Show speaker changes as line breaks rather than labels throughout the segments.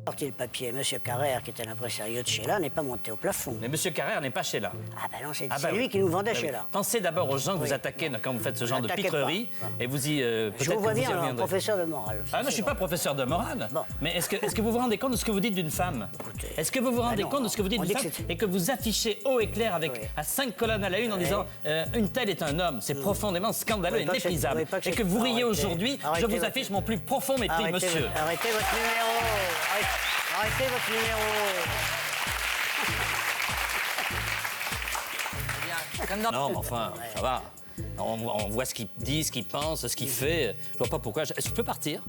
Sorti le papier, Monsieur Carrère, qui était l'impresario de Sheila, n'est pas monté au plafond.
Mais Monsieur Carrère n'est pas Sheila.
Ah ben non, c'est
Ah bah
lui
oui.
qui nous vendait
Ah oui.
Sheila.
Pensez d'abord aux gens que
Oui.
vous attaquez quand vous faites ce genre de
N'attaquez
pitrerie.
pas.
Et vous y...
Je
peut-être
vous vois
que vous y
bien, alors,
reviendrez.
professeur de morale.
Ah, moi, je ne suis pas professeur de morale.
Bon.
Mais est-ce que vous vous rendez compte de ce que vous dites d'une femme?
Écoutez,
Est-ce que vous vous rendez
non,
compte de ce que vous dites
on
d'une
dit
femme
que c'était-
et que vous affichez haut et clair avec
Oui.
à 5 colonnes à la une en disant une telle est un homme? C'est profondément scandaleux
Oui,
et
pas que c'est-
méprisable.
oui, pas que
Et
c'est-
que vous riez
Arrêtez.
aujourd'hui, je
Arrêtez
vous
votre-
affiche mon plus profond mépris, monsieur.
Arrêtez votre numéro. Arrêtez votre numéro.
Non, mais enfin, ça va. On voit ce qu'il dit, ce qu'il pense, ce qu'il fait. Je vois pas pourquoi. Est-ce que je peux partir?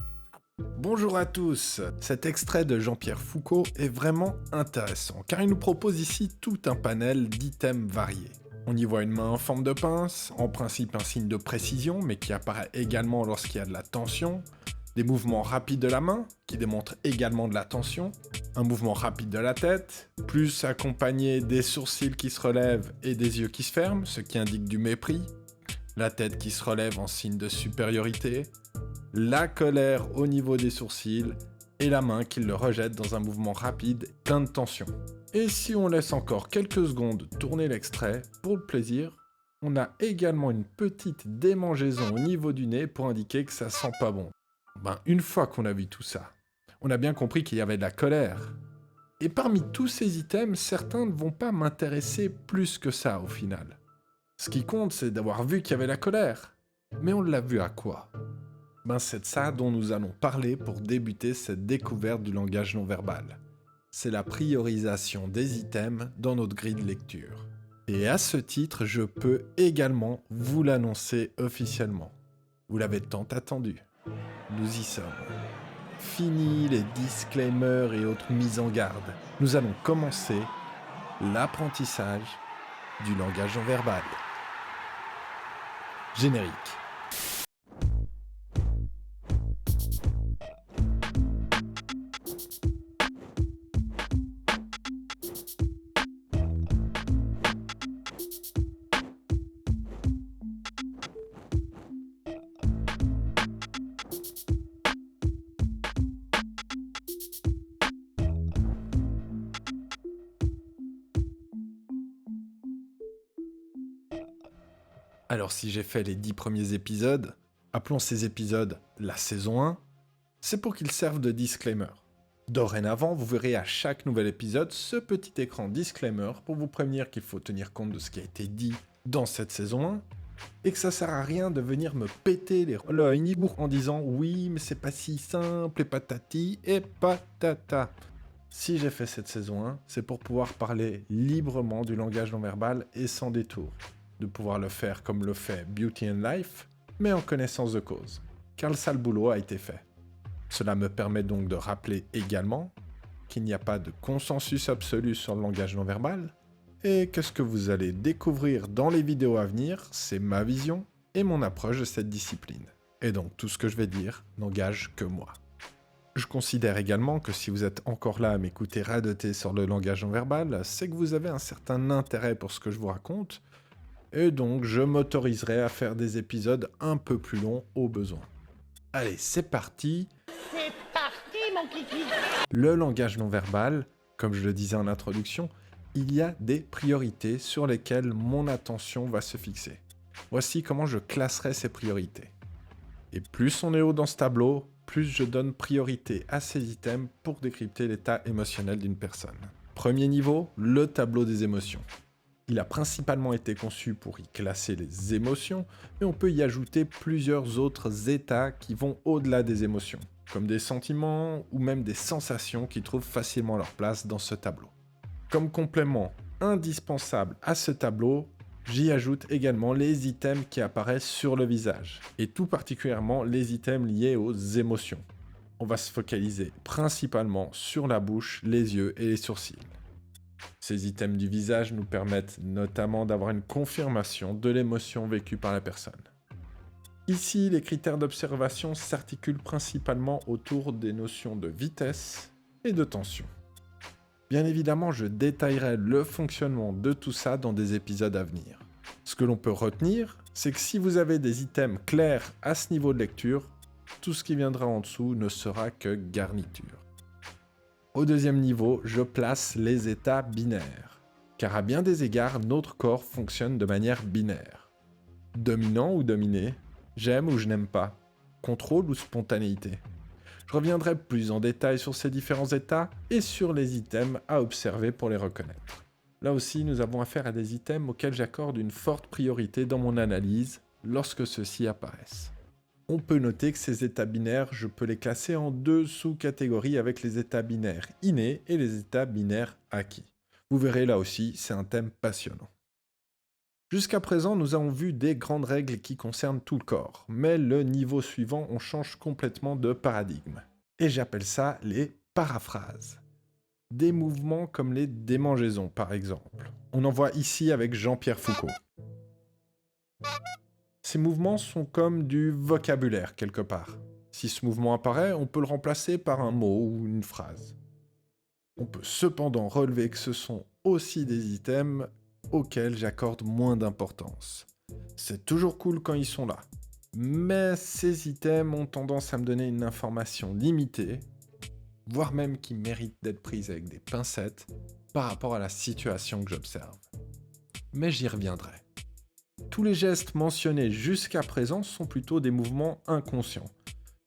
Bonjour à tous. Cet extrait de Jean-Pierre Foucault est vraiment intéressant, car il nous propose ici tout un panel d'items variés. On y voit une main en forme de pince, en principe un signe de précision, mais qui apparaît également lorsqu'il y a de la tension, des mouvements rapides de la main, qui démontrent également de la tension, un mouvement rapide de la tête, plus accompagné des sourcils qui se relèvent et des yeux qui se ferment, ce qui indique du mépris, la tête qui se relève en signe de supériorité, la colère au niveau des sourcils et la main qui le rejette dans un mouvement rapide, plein de tension. Et si on laisse encore quelques secondes tourner l'extrait, pour le plaisir, on a également une petite démangeaison au niveau du nez pour indiquer que ça sent pas bon. Une fois qu'on a vu tout ça, on a bien compris qu'il y avait de la colère. Et parmi tous ces items, certains ne vont pas m'intéresser plus que ça au final. Ce qui compte, c'est d'avoir vu qu'il y avait la colère. Mais on l'a vu à quoi ? C'est de ça dont nous allons parler pour débuter cette découverte du langage non verbal. C'est la priorisation des items dans notre grille de lecture. Et à ce titre, je peux également vous l'annoncer officiellement. Vous l'avez tant attendu. Nous y sommes. Fini les disclaimers et autres mises en garde. Nous allons commencer l'apprentissage du langage non verbal. Générique. Alors si j'ai fait les 10 premiers épisodes, appelons ces épisodes la saison 1, c'est pour qu'ils servent de disclaimer. Dorénavant, vous verrez à chaque nouvel épisode ce petit écran disclaimer pour vous prévenir qu'il faut tenir compte de ce qui a été dit dans cette saison 1, et que ça sert à rien de venir me péter les nibours en disant « oui, mais c'est pas si simple, et patati et patata ». Si j'ai fait cette saison 1, c'est pour pouvoir parler librement du langage non verbal et sans détour. De pouvoir le faire comme le fait Beauty and Life, mais en connaissance de cause, car le sale boulot a été fait. Cela me permet donc de rappeler également qu'il n'y a pas de consensus absolu sur le langage non verbal, et que ce que vous allez découvrir dans les vidéos à venir, c'est ma vision et mon approche de cette discipline. Et donc tout ce que je vais dire n'engage que moi. Je considère également que si vous êtes encore là à m'écouter radoter sur le langage non verbal, c'est que vous avez un certain intérêt pour ce que je vous raconte, et donc je m'autoriserai à faire des épisodes un peu plus longs au besoin. Allez, c'est parti.
C'est parti, mon kiki.
Le langage non verbal, comme je le disais en introduction, il y a des priorités sur lesquelles mon attention va se fixer. Voici comment je classerai ces priorités. Et plus on est haut dans ce tableau, plus je donne priorité à ces items pour décrypter l'état émotionnel d'une personne. Premier niveau, le tableau des émotions. Il a principalement été conçu pour y classer les émotions, mais on peut y ajouter plusieurs autres états qui vont au-delà des émotions, comme des sentiments ou même des sensations qui trouvent facilement leur place dans ce tableau. Comme complément indispensable à ce tableau, j'y ajoute également les items qui apparaissent sur le visage, et tout particulièrement les items liés aux émotions. On va se focaliser principalement sur la bouche, les yeux et les sourcils. Ces items du visage nous permettent notamment d'avoir une confirmation de l'émotion vécue par la personne. Ici, les critères d'observation s'articulent principalement autour des notions de vitesse et de tension. Bien évidemment, je détaillerai le fonctionnement de tout ça dans des épisodes à venir. Ce que l'on peut retenir, c'est que si vous avez des items clairs à ce niveau de lecture, tout ce qui viendra en dessous ne sera que garniture. Au deuxième niveau, je place les états binaires. Car à bien des égards, notre corps fonctionne de manière binaire. Dominant ou dominé, j'aime ou je n'aime pas, contrôle ou spontanéité. Je reviendrai plus en détail sur ces différents états et sur les items à observer pour les reconnaître. Là aussi, nous avons affaire à des items auxquels j'accorde une forte priorité dans mon analyse lorsque ceux-ci apparaissent. On peut noter que ces états binaires, je peux les classer en deux sous-catégories avec les états binaires innés et les états binaires acquis. Vous verrez là aussi, c'est un thème passionnant. Jusqu'à présent, nous avons vu des grandes règles qui concernent tout le corps, mais le niveau suivant, on change complètement de paradigme. Et j'appelle ça les paraphrases. Des mouvements comme les démangeaisons, par exemple. On en voit ici avec Jean-Pierre Foucault. Ces mouvements sont comme du vocabulaire, quelque part. Si ce mouvement apparaît, on peut le remplacer par un mot ou une phrase. On peut cependant relever que ce sont aussi des items auxquels j'accorde moins d'importance. C'est toujours cool quand ils sont là. Mais ces items ont tendance à me donner une information limitée, voire même qui mérite d'être prise avec des pincettes par rapport à la situation que j'observe. Mais j'y reviendrai. Tous les gestes mentionnés jusqu'à présent sont plutôt des mouvements inconscients.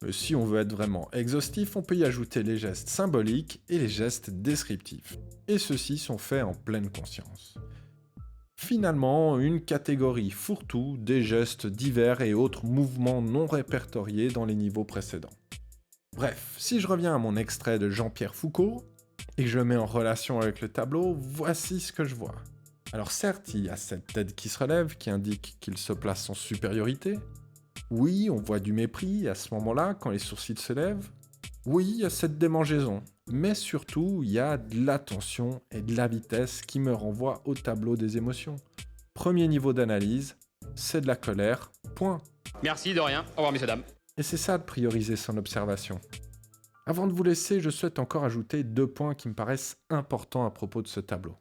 Mais si on veut être vraiment exhaustif, on peut y ajouter les gestes symboliques et les gestes descriptifs. Et ceux-ci sont faits en pleine conscience. Finalement, une catégorie fourre-tout des gestes divers et autres mouvements non répertoriés dans les niveaux précédents. Bref, si je reviens à mon extrait de Jean-Pierre Foucault, et que je le mets en relation avec le tableau, voici ce que je vois. Alors certes, il y a cette tête qui se relève, qui indique qu'il se place en supériorité. Oui, on voit du mépris à ce moment-là, quand les sourcils se lèvent. Oui, il y a cette démangeaison. Mais surtout, il y a de l'attention et de la vitesse qui me renvoient au tableau des émotions. Premier niveau d'analyse, c'est de la colère, point.
Merci, de rien. Au revoir, messieurs, dames.
Et c'est ça de prioriser son observation. Avant de vous laisser, je souhaite encore ajouter 2 points qui me paraissent importants à propos de ce tableau.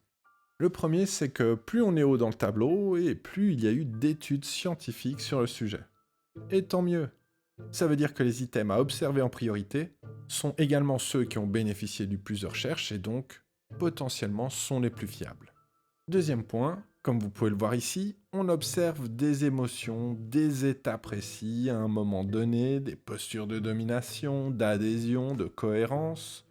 Le premier, c'est que plus on est haut dans le tableau, et plus il y a eu d'études scientifiques sur le sujet. Et tant mieux. Ça veut dire que les items à observer en priorité sont également ceux qui ont bénéficié du plus de recherches et donc, potentiellement, sont les plus fiables. Deuxième point, comme vous pouvez le voir ici, on observe des émotions, des états précis à un moment donné, des postures de domination, d'adhésion, de cohérence.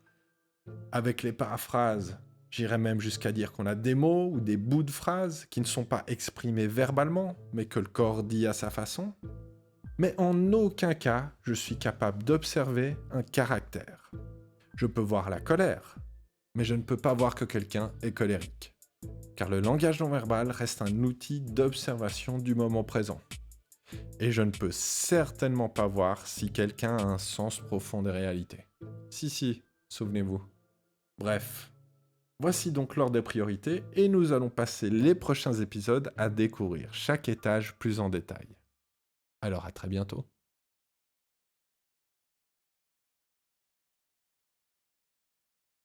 Avec les paraphrases, j'irais même jusqu'à dire qu'on a des mots ou des bouts de phrases qui ne sont pas exprimés verbalement, mais que le corps dit à sa façon. Mais en aucun cas, je suis capable d'observer un caractère. Je peux voir la colère, mais je ne peux pas voir que quelqu'un est colérique. Car le langage non verbal reste un outil d'observation du moment présent. Et je ne peux certainement pas voir si quelqu'un a un sens profond des réalités. Si, souvenez-vous. Bref, voici donc l'ordre des priorités et nous allons passer les prochains épisodes à découvrir chaque étage plus en détail. Alors à très bientôt.